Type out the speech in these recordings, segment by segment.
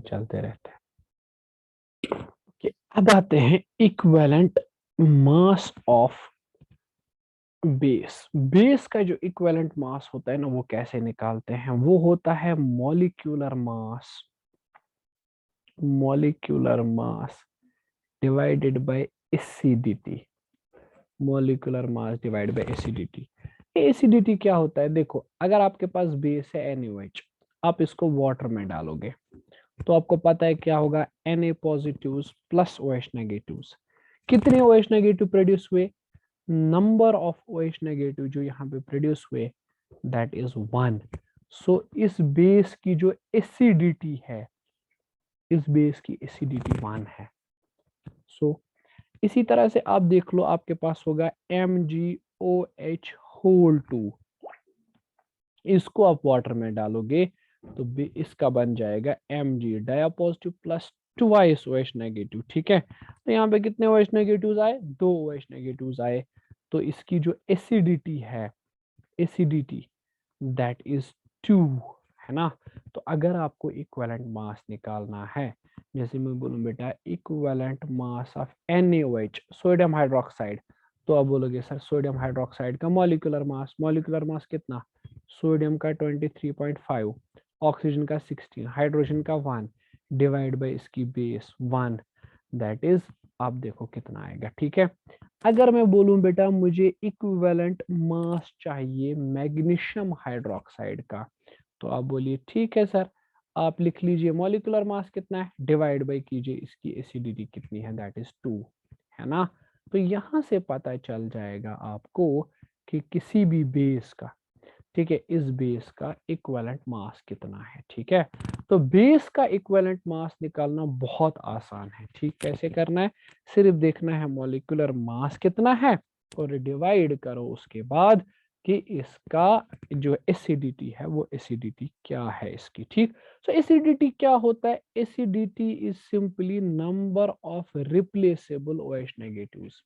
चलते रहते हैं। कि अब आते हैं equivalent mass of base. Base का जो इक्विवेलेंट मास होता है ना, वो कैसे निकालते हैं? वो होता है molecular mass, molecular mass divided by acidity, molecular mass divide bye acidity. Acidity क्या होता है? देखो, अगर आपके पास बेस है NaOH, आप इसको वाटर में डालोगे तो आपको पता है क्या होगा? Na positive plus OH negative. कितने OH नेगेटिव प्रोड्यूस हुए? नंबर ऑफ OH नेगेटिव जो यहाँ पे प्रोड्यूस हुए, दैट इज 1। सो इस बेस की जो एसिडिटी है, इस बेस की एसिडिटी 1 है। सो इसी तरह से आप देख लो, आपके पास होगा MgOH होल 2, इसको आप वाटर में डालोगे तो इसका बन जाएगा Mg di positive plus twice OH negative. ठीक है, तो यहाँ पे कितने OH नेगेटिव आए? 2 OH नेगेटिव आए। तो इसकी जो एसिडिटी है, एसिडिटी दैट इज 2, है ना। तो अगर आपको इक्विवेलेंट मास निकालना है, जैसे मैं बोलूं बेटा equivalent mass of NaOH sodium hydroxide, तो आप बोलोगे सर सोडियम हाइड्रोक्साइड का मॉलिक्यूलर मास, मॉलिक्यूलर मास कितना? सोडियम का 23.5, ऑक्सीजन का 16, हाइड्रोजन का 1 डिवाइड बाय इसकी बेस 1, दैट इज, आप देखो कितना आएगा। ठीक है, अगर मैं बोलूं बेटा मुझे इक्विवेलेंट मास चाहिए मैग्नीशियम हाइड्रोक्साइड का, तो आप बोलिए ठीक है सर, आप लिख लीजिए मॉलिक्यूलर मास कितना है, डिवाइड बाय कीजिए इसकी एसिडिटी कितनी है, दैट इज 2, है ना। तो यहां से पता चल जाएगा आपको कि किसी भी बेस का, ठीक है, इस बेस का इक्विवेलेंट मास कितना है। ठीक है, तो बेस का इक्विवेलेंट मास निकालना बहुत आसान है। ठीक, कैसे करना है? सिर्फ देखना है मॉलिक्यूलर मास कितना है और डिवाइड करो उसके बाद कि इसका जो एसिडिटी है वो एसिडिटी क्या है इसकी। ठीक, सो एसिडिटी क्या होता है? Acidity is simply number of replaceable OH negatives,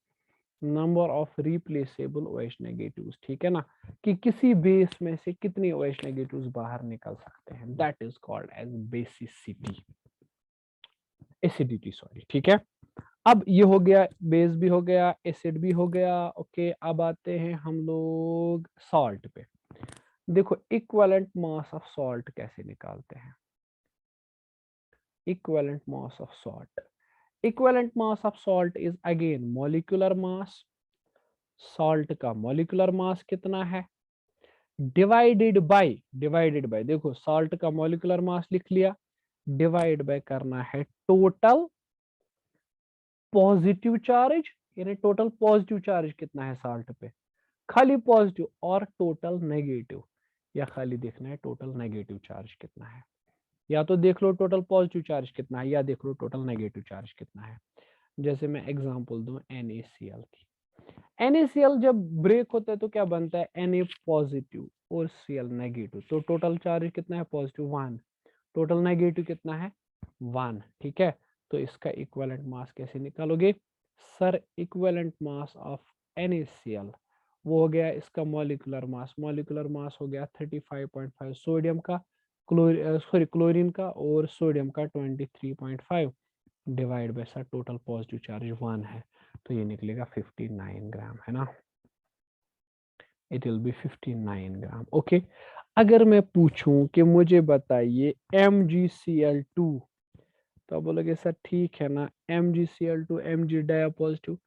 number of replaceable OH negatives. ठीक है ना, कि किसी बेस में से कितने OH नेगेटिव्स बाहर निकल सकते हैं, that is called as basicity, acidity sorry. ठीक है, अब ये हो गया, बेस भी हो गया, एसिड भी हो गया। ओके, अब आते हैं हम लोग सॉल्ट पे। देखो इक्विवेलेंट मास ऑफ सॉल्ट कैसे निकालते हैं? Equivalent mass of salt, equivalent mass of salt is again molecular mass, salt का मॉलिक्यूलर मास कितना है डिवाइडेड बाय, देखो सॉल्ट का मॉलिक्यूलर मास लिख लिया, डिवाइड बाय करना है टोटल पॉजिटिव चार्ज, यानी टोटल पॉजिटिव चार्ज कितना है सॉल्ट पे, खाली पॉजिटिव, और टोटल नेगेटिव, या खाली देखना है टोटल नेगेटिव चार्ज कितना है। या तो देख लो टोटल पॉजिटिव चार्ज कितना है, या देख लो टोटल नेगेटिव चार्ज कितना है। जैसे मैं एग्जांपल दूं NaCl की, NaCl जब ब्रेक होता है तो क्या बनता है? Na पॉजिटिव और Cl नेगेटिव, तो टोटल चार्ज कितना है? पॉजिटिव 1, टोटल नेगेटिव कितना है? 1। ठीक है, तो इसका इक्विवेलेंट मास कैसे निकालोगे? Sir equivalent mass of NaCl वो हो गया इसका मॉलिक्यूलर मास, मॉलिक्यूलर मास हो गया 35.5 सोडियम का, क्लोरीन का और सोडियम का 23.5, divide by sir total positive charge 1 है, तो ये निकलेगा 59 ग्राम, है ना। It will be 59 gram. Okay, अगर मैं पूछूं कि मुझे बताइए MgCl2, तो आप बोलोगे सर ठीक है ना, MgCl2 Mg डाया पॉजिटिव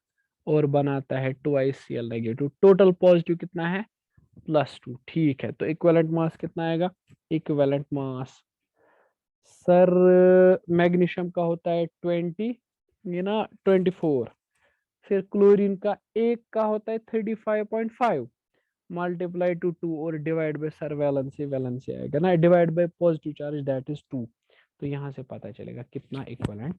और बनाता है twice Cl negative, total positive कितना है? +2। ठीक है, तो इक्विवेलेंट मास कितना आएगा? इक्विवेलेंट मास सर मैग्नीशियम का होता है 20, ये ना 24, फिर क्लोरीन का एक का होता है 35.5, मल्टीप्लाई टू 2 और divide by sir valency, valency आएगा ना, divide by positive charge that is 2। तो यहाँ से पता चलेगा कितना इक्विवेलेंट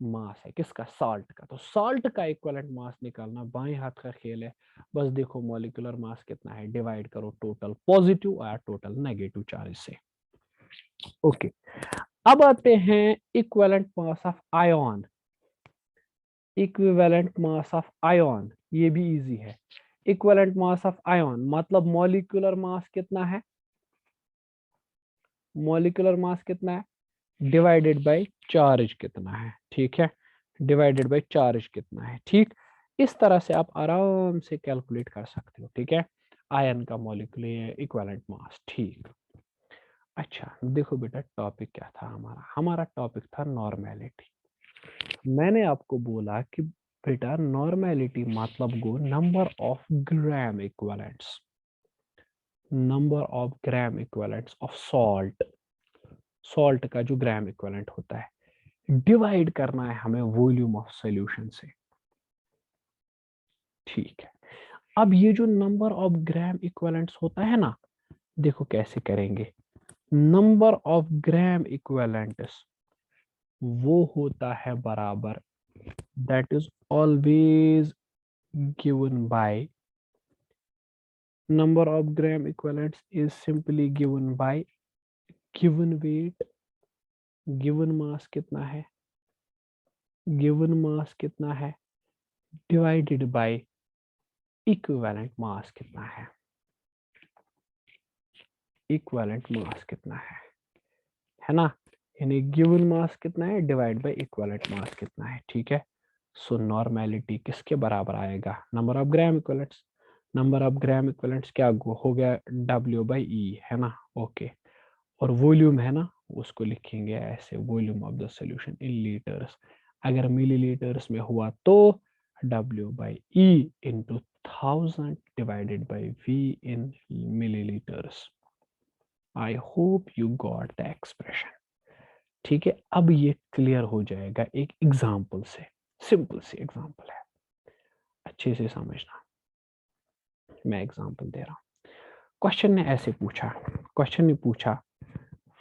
मास है किसका? सॉल्ट का। तो सॉल्ट का इक्विवेलेंट मास निकालना बाएं हाथ का खेल है, बस देखो मॉलिक्यूलर मास कितना है, डिवाइड करो टोटल पॉजिटिव और टोटल नेगेटिव चार्ज से। ओके, अब आते हैं equivalent mass of ion, equivalent mass of ion, ये भी इजी है। इक्विवेलेंट मास ऑफ आयन मतलब मॉलिक्यूलर मास कितना है, मॉलिक्यूलर मास कितना है? डिवाइडेड बाय चार्ज कितना है, ठीक है, डिवाइडेड बाय चार्ज कितना है, ठीक। इस तरह से आप आराम से कैलकुलेट कर सकते हो, ठीक है, आयरन का मॉलिक्यूलर इक्विवेलेंट मास, ठीक। अच्छा देखो बेटा, टॉपिक क्या था हमारा, हमारा टॉपिक था नॉर्मेलिटी। मैंने आपको बोला कि बेटा नॉर्मेलिटी मतलब go number of gram equivalents, number of gram equivalents of salt, salt का जो ग्राम इक्विवेलेंट होता है, डिवाइड करना है हमें वॉल्यूम ऑफ सॉल्यूशन से, ठीक है। अब ये जो नंबर ऑफ ग्राम इक्विवेलेंट्स होता है ना, देखो कैसे करेंगे। नंबर ऑफ ग्राम इक्विवेलेंट्स वो होता है बराबर, that is always given by, number of gram equivalents is simply given by given weight, given mass कितना है, given mass कितना है, divided by equivalent mass कितना है, equivalent mass कितना है ना, यानी given mass कितना है डिवाइड बाय equivalent mass कितना है, ठीक है। सो नॉर्मेलिटी किसके बराबर आएगा, number of gram equivalents, number of gram equivalents क्या हो गया W बाई E है ना, ओके। और वॉल्यूम है ना, उसको लिखेंगे ऐसे, volume of the solution in litres, अगर मिलीलीटर्स में हुआ तो W by E into 1000 divided by V in millilitres. I hope you got the expression, ठीक है। अब ये क्लियर हो जाएगा एक एग्जाम्पल से, सिंपल सी एग्जाम्पल है, अच्छे से समझना, मैं एग्जाम्पल दे रहा हूं। क्वेश्चन ने ऐसे पूछा, क्वेश्चन ने पूछा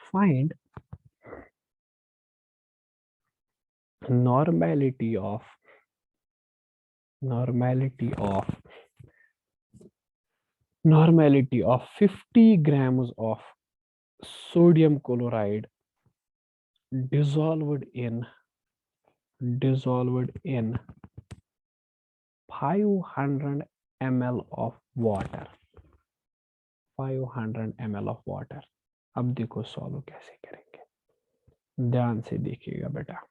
find normality of normality of normality of 50 grams of sodium chloride dissolved in 500 ml of water, 500 ml of water। अब देखो सॉल्व कैसे करेंगे, ध्यान से देखिएगा बेटा।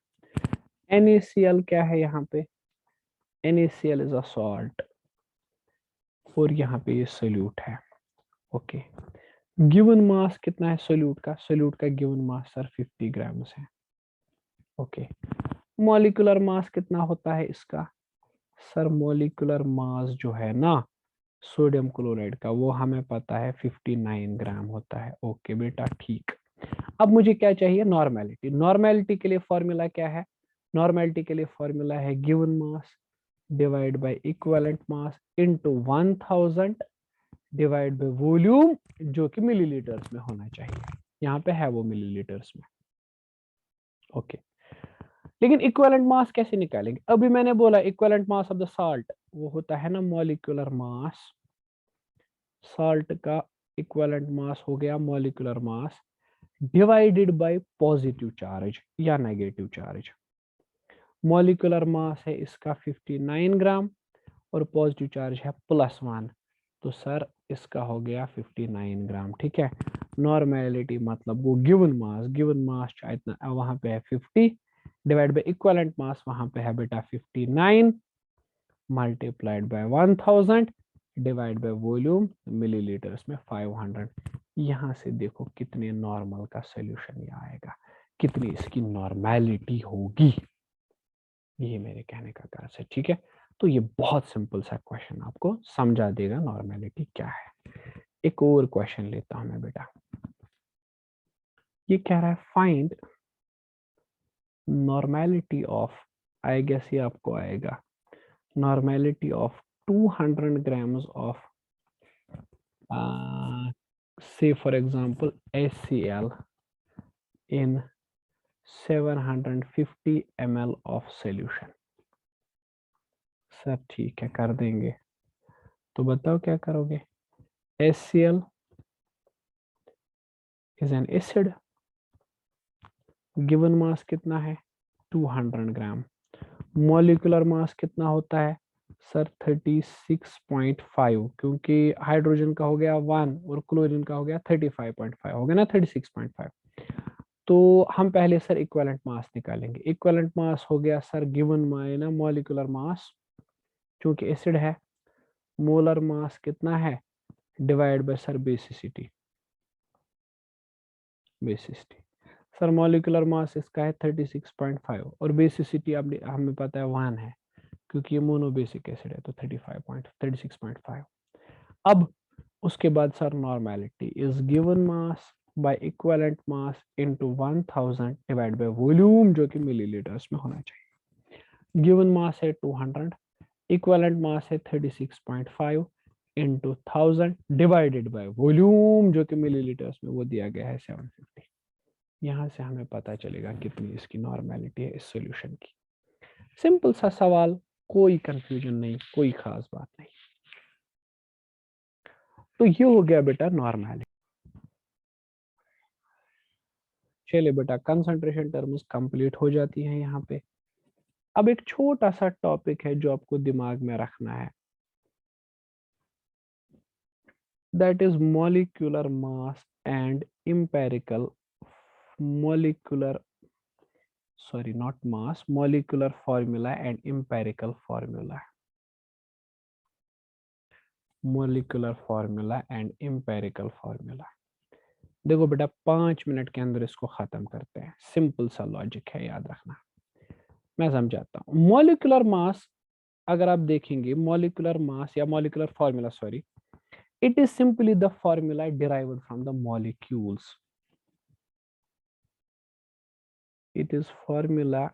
NaCl क्या है यहाँ पे, NaCl इज अ सॉल्ट, और यहाँ पे ये सोल्यूट है, ओके। गिवन मास कितना है सोल्यूट का, सोल्यूट का गिवन मास सर 50 ग्राम्स है, ओके। मॉलिक्यूलर मास कितना होता है इसका, सर मॉलिक्यूलर मास जो है ना सोडियम क्लोराइड का वो हमें पता है 59 ग्राम होता है, ओके बेटा ठीक। अब मुझे क्या चाहिए, नॉर्मेलिटी। नॉर्मेलिटी के लिए फॉर्मूला क्या है, नॉर्मेलिटी के लिए फॉर्मूला है given mass divide by equivalent mass into 1000 divide by volume, जो कि मिलीलीटर्स में होना चाहिए, यहाँ पे है वो मिलीलीटर्स में, ओके। लेकिन इक्विवेलेंट मास कैसे निकालेंगे, अभी मैंने बोला equivalent mass of the salt वो होता है ना मॉलिक्यूलर मास, साल्ट का इक्विवेलेंट मास हो गया molecular mass divided by positive charge या नेगेटिव चार्ज। मॉलिक्यूलर मास है इसका 59 ग्राम और पॉजिटिव चार्ज है +1, तो सर इसका हो गया 59 ग्राम, ठीक है। नॉर्मेलिटी मतलब वो गिवन मास इतना वहां पे है 50 डिवाइड बाय इक्विवेलेंट मास वहां पे है बेटा 59 multiplied by 1000 divide by volume millilitres में 500। यहाँ से देखो कितने नॉर्मल का सोल्यूशन ये आएगा, कितनी इसकी नॉर्मेलिटी होगी, ये मेरे कहने का गर्ज है, ठीक है। तो ये बहुत सिंपल सा क्वेश्चन आपको समझा देगा नॉर्मेलिटी क्या है। एक और क्वेश्चन लेता हूं मैं बेटा, ये कह रहा है find normality of, I guess ये आपको आएगा, normality of 200 grams of say for example HCl in 750 ml of solution। Sir ठीक है कर देंगे, तो बताओ क्या करोगे। HCl is an acid, given mass कितना है 200 ग्राम, मॉलिक्यूलर मास कितना होता है सर 36.5, क्योंकि हाइड्रोजन का हो गया 1 और क्लोरीन का हो गया 35.5, हो गया ना 36.5। तो हम पहले सर इक्विवेलेंट मास निकालेंगे। इक्विवेलेंट मास हो गया sir given minus molecular mass, क्योंकि एसिड है, मोलर मास कितना है divide by sir basicity. Basicity sir molecular mass इसका है 36.5 और बेसिसिटी अब हमें पता है 1 है, क्योंकि ये मोनो बेसिक एसिड है, तो 36.5। अब उसके बाद sir normality is given mass by equivalent mass into 1000 divide by volume, जो कि मिलीलीटर्स में होना चाहिए। गिवन मास है 200, इक्विवेलेंट मास है 36.5 इंटू 1000 डिवाइडेड बाय वॉल्यूम, जो कि मिलीलीटर्स में वो दिया गया है 750। यहां से हमें पता चलेगा कितनी इसकी नॉर्मेलिटी है इस सॉल्यूशन की। सिंपल सा सवाल, कोई कंफ्यूजन नहीं, कोई खास बात नहीं। तो ये हो गया बेटा नॉर्मेलिटी। चलिए बेटा कंसंट्रेशन टर्म्स कंप्लीट हो जाती हैं यहाँ पे। अब एक छोटा सा टॉपिक है जो आपको दिमाग में रखना है, that is molecular mass and empirical molecular sorry not mass, molecular formula and empirical formula। molecular formula and empirical formula। देखो बेटा 5 मिनट के अंदर इसको खत्म करते हैं, सिंपल सा लॉजिक है, याद रखना। मैं समझाता हूँ। मॉलिक्यूलर मास अगर आप देखेंगे, मॉलिक्यूलर मास या molecular formula, sorry, it is simply the formula derived from the molecules. It is formula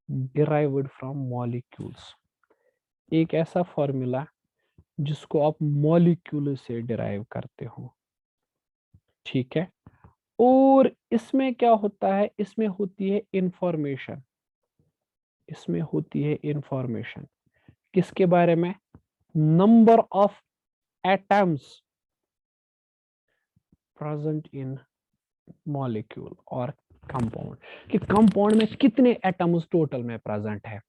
derived from molecules. एक ऐसा फॉर्मूला जिसको आप मॉलिक्यूल से डिराइव करते हो, ठीक है। और इसमें क्या होता है, इसमें होती है इंफॉर्मेशन। इसमें होती है इंफॉर्मेशन किसके बारे में, number of atoms present in molecule और कंपाउंड, कि कंपाउंड में कितने एटम्स टोटल में प्रेजेंट है।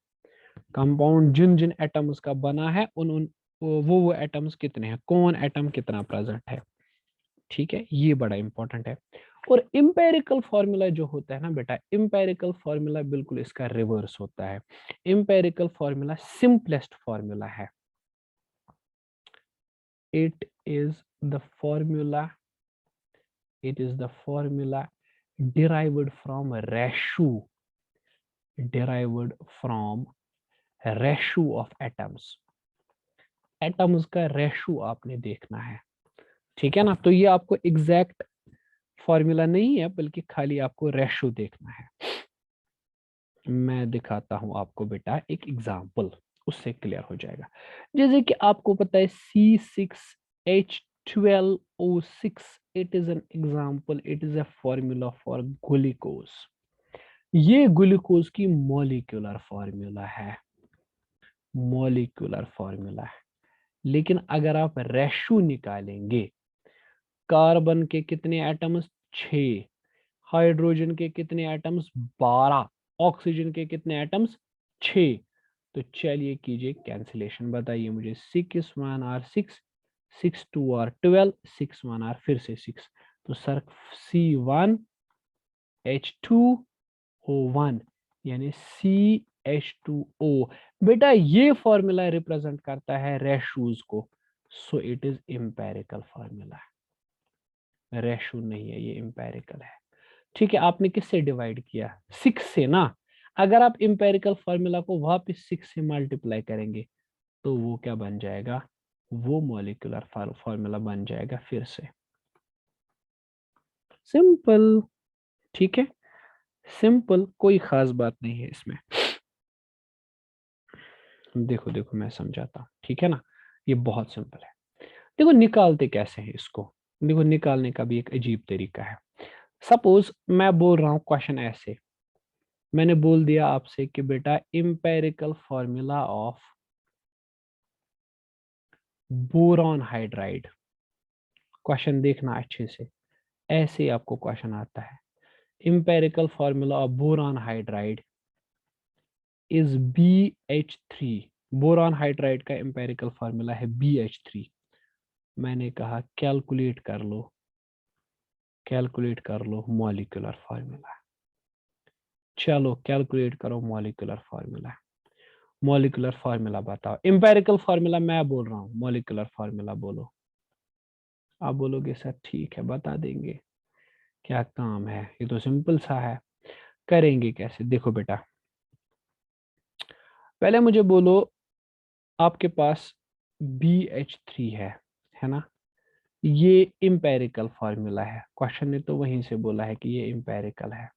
कंपाउंड जिन जिन एटम्स का बना है उन उन वो एटम्स कितने हैं, कौन एटम कितना प्रेजेंट है, ठीक है। ये बड़ा इंपॉर्टेंट है। और इंपेरिकल फॉर्मूला जो होता है ना बेटा, इंपेरिकल फॉर्मूला बिल्कुल इसका रिवर्स होता है। इंपेरिकल फॉर्मूला सिंपलेस्ट फॉर्मूला है। It is the formula, it is the formula derived from ratio, derived from ratio of atoms। Atoms का रेशो आपने देखना है, ठीक है ना। तो ये आपको एग्जैक्ट फॉर्मूला नहीं है, बल्कि खाली आपको रेशो देखना है। मैं दिखाता हूं आपको बेटा एक एग्जांपल, उससे क्लियर हो जाएगा। जैसे कि आपको पता है C6H12O6, it is an example, it is a formula for glucose. ये ग्लूकोज की मॉलिक्यूलर फॉर्मूला है, मॉलिक्यूलर फॉर्मूला है। लेकिन अगर आप रेशो निकालेंगे, कार्बन के कितने एटम्स 6, हाइड्रोजन के कितने एटम्स 12, ऑक्सीजन के कितने एटम्स 6, तो चलिए कीजिए कैंसिलेशन, बताइए मुझे 6 1 R 6, 6 2 R 12, 6 1 R फिर से 6, तो सर C1H2O1 यानी CH2O। बेटा ये फॉर्मूला रिप्रेजेंट करता है रेशूज को, so it is empirical formula. Ratio नहीं है, ये इंपेरिकल है, ठीक है। आपने किससे डिवाइड किया, 6 से ना। अगर आप इंपेरिकल फॉर्मूला को वापस 6 से मल्टीप्लाई करेंगे तो वो क्या बन जाएगा, वो मॉलिक्यूलर फॉर्मूला बन जाएगा फिर से। सिंपल, ठीक है, सिंपल, कोई खास बात नहीं है इसमें। देखो देखो मैं समझाता हूँ, ठीक है ना। ये बहुत सिंपल है। देखो निकालते कैसे हैं इसको, देखो निकालने का भी एक अजीब तरीका है। सपोज मैं बोल रहा हूं क्वेश्चन ऐसे, मैंने बोल दिया आपसे कि बेटा empirical formula of boron hydride. Question देखना अच्छे से, ऐसे आपको क्वेश्चन आता है, empirical formula of boron hydride is BH3। Boron hydride का इंपेरिकल फॉर्मूला है BH3। मैंने कहा कैलकुलेट कर लो कैलकुलेट कर लो मॉलिक्यूलर फार्मूला। चलो कैलकुलेट करो मॉलिक्यूलर फार्मूला। मॉलिक्यूलर फार्मूला बताओ। इंपेरिकल फार्मूला मैं बोल रहा हूँ, मॉलिक्यूलर फार्मूला बोलो। आप बोलोगे सर ठीक है बता देंगे, क्या काम है, ये तो सिंपल सा है। करेंगे कैसे, देखो बेटा, पहले मुझे बोलो आपके पास BH3 है ना, ये इंपेरिकल फार्मूला है। क्वेश्चन ने तो वहीं से बोला है कि ये इंपेरिकल है।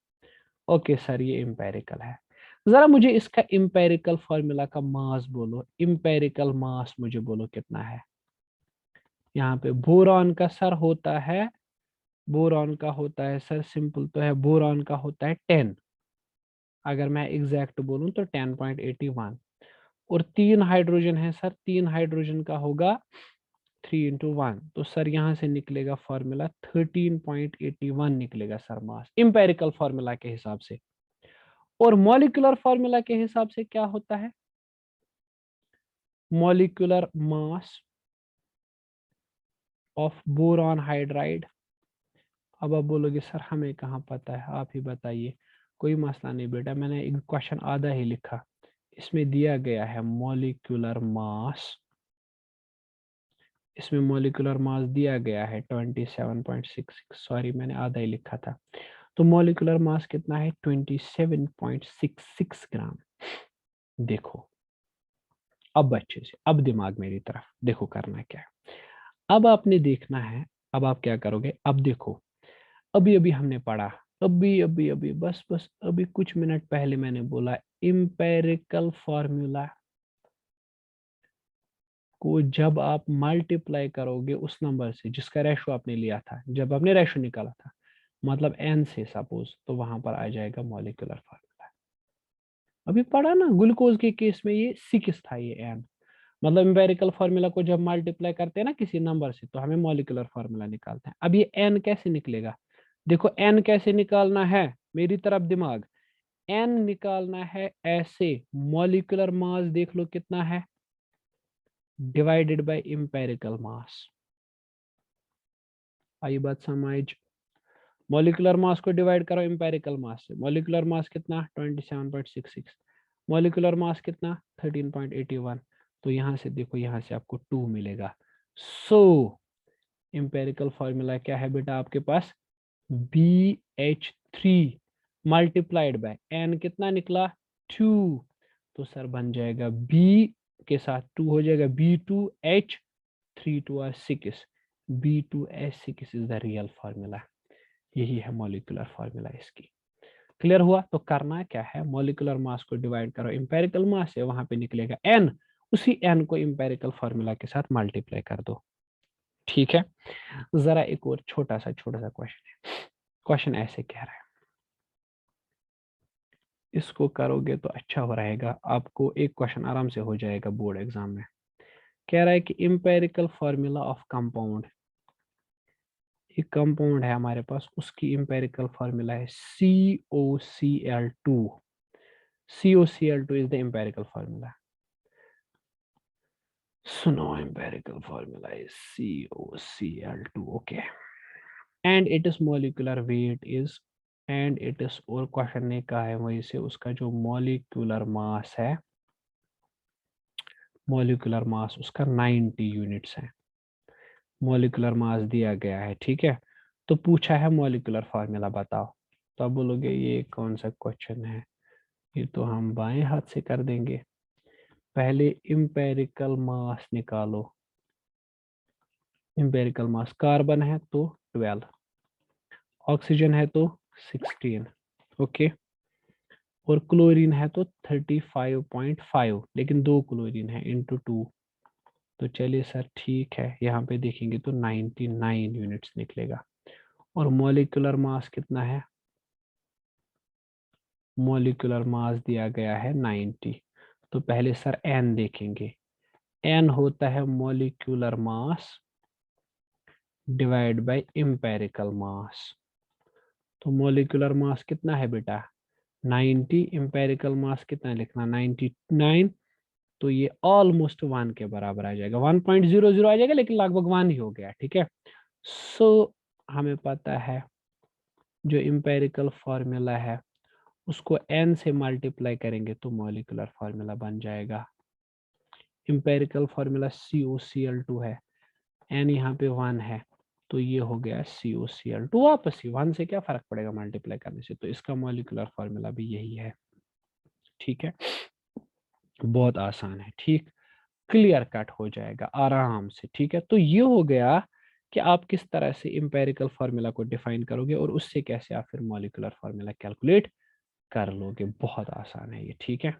ओके सर ये इंपेरिकल है। जरा मुझे इसका इंपेरिकल फार्मूला का मास बोलो, इंपेरिकल मास मुझे बोलो कितना है। यहाँ पे बोरॉन का सर होता है, बोरॉन का होता है सर, सिंपल तो है, बोरॉन का होता है 10, अगर मैं एग्जैक्ट बोलूं तो 10.81। और 3 हाइड्रोजन है सर, 3 हाइड्रोजन का होगा 3 × 1, तो सर यहाँ से निकलेगा फॉर्मूला 13.81 निकलेगा सर मास, इंपेरिकल फॉर्मूला के हिसाब से। और मॉलिक्यूलर फॉर्मूला के हिसाब से क्या होता है, molecular mass of boron hydride. अब आप बोलोगे सर हमें कहाँ पता है, आप ही बताइए। कोई मसला नहीं बेटा, मैंने एक क्वेश्चन आधा ही लिखा, इसमें दिया गया है मॉलिक्यूलर मास, इसमें मॉलिक्यूलर मास दिया गया है 27.66, सॉरी मैंने आधा ही लिखा था। तो मॉलिक्यूलर मास कितना है 27.66 ग्राम। देखो अब अच्छे से, अब दिमाग मेरी तरफ देखो, करना क्या है, अब आपने देखना है। अब आप क्या करोगे, अब देखो, अभी अभी हमने पढ़ा, अभी अभी अभी बस बस अभी कुछ मिनट पहले मैंने बोला इंपेरिकल फॉर्मूला को जब आप मल्टीप्लाई करोगे उस नंबर से जिसका रेशो आपने लिया था, जब आपने रेशो निकाला था, मतलब n से सपोज, तो वहां पर आ जाएगा मॉलिक्यूलर फार्मूला। अभी पढ़ा ना, ग्लूकोज के केस में ये 6 था, ये n, मतलब एम्पेरिकल फार्मूला को जब मल्टीप्लाई करते हैं ना किसी नंबर से तो हमें मॉलिक्यूलर फार्मूला निकालते हैं। अब ये n कैसे निकलेगा, देखो n कैसे निकालना है, मेरी तरफ दिमाग, n निकालना है ऐसे, मॉलिक्यूलर मास देख लो कितना है, डिवाइडेड बाय एम्पेरिकल मास। आई बात समझ, मॉलिक्यूलर मास को डिवाइड करो एम्पेरिकल मास से, मॉलिक्यूलर मास कितना 27.66, मॉलिक्यूलर मास कितना 13.81, तो यहां से देखो, यहां से आपको 2 मिलेगा। सो एम्पेरिकल फॉर्मूला क्या है बेटा आपके पास, BH3 मल्टीप्लाइड बाय n कितना निकला 2, तो सर बन जाएगा B के साथ 2 हो जाएगा B2H, 3 2 are 6, B2H6 is the real formula. यही है मॉलिक्यूलर फार्मूला इसकी। क्लियर हुआ, तो करना क्या है, मॉलिक्यूलर मास को डिवाइड करो इंपेरिकल मास से, वहां पे निकलेगा n, उसी n को इंपेरिकल फार्मूला के साथ मल्टीप्लाई कर दो। ठीक है, जरा एक और छोटा सा क्वेश्चन है, क्वेश्चन ऐसे कह रहा है, इसको करोगे तो अच्छा हो रहेगा, आपको एक क्वेश्चन आराम से हो जाएगा बोर्ड एग्जाम में। कह रहा है कि इंपेरिकल फार्मूला ऑफ कंपाउंड, एक कंपाउंड है हमारे पास, उसकी इंपेरिकल फार्मूला है COCl2, COCl2 is the empirical formula. सुनो, empirical formula is COCl2, okay. And its molecular weight is, and it is, और क्वेश्चन ने कहा है वहीं से उसका जो मॉलिक्यूलर मास है, मॉलिक्यूलर मास उसका 90 यूनिट्स है, मॉलिक्यूलर मास दिया गया है, ठीक है। तो पूछा है मॉलिक्यूलर फार्मूला बताओ, तो आप बोलोगे ये कौन सा क्वेश्चन है, ये तो हम बाएं हाथ से कर देंगे। पहले इंपेरिकल मास निकालो, इंपेरिकल मास, कार्बन है तो 12, ऑक्सीजन है तो 16, ओके, और क्लोरीन है तो 35.5, लेकिन 2 क्लोरीन है इंटू 2, तो चलिए सर ठीक है, यहाँ पे देखेंगे तो 99 यूनिट्स निकलेगा। और मॉलिक्यूलर मास कितना है, मॉलिक्यूलर मास दिया गया है 90, तो पहले सर n देखेंगे, n होता है molecular mass divide by empirical mass. तो मॉलिक्यूलर मास कितना है बेटा 90, इंपेरिकल मास कितना लिखना 99, तो ये ऑलमोस्ट 1 के बराबर आ जाएगा, 1.00 आ जाएगा, लेकिन लगभग 1 ही हो गया, ठीक है। सो हमें पता है जो इम्पेरिकल फॉर्मूला है उसको n से मल्टीप्लाई करेंगे तो मॉलिक्यूलर फॉर्मूला बन जाएगा। इम्पेरिकल फॉर्मूला CuCl2 है, n यहाँ पे 1 है, तो ये हो गया CuCl2 वापस ही 1 से क्या फर्क पड़ेगा मल्टीप्लाई करने से, तो इसका मॉलिक्यूलर फॉर्मूला भी यही है। ठीक है, बहुत आसान है। ठीक, क्लियर कट हो जाएगा आराम से। ठीक है, तो ये हो गया कि आप किस तरह से इंपेरिकल फार्मूला को डिफाइन करोगे और उससे कैसे आप फिर मॉलिक्यूलर फार्मूला कैलकुलेट कर लोगे। बहुत आसान है ये। ठीक है।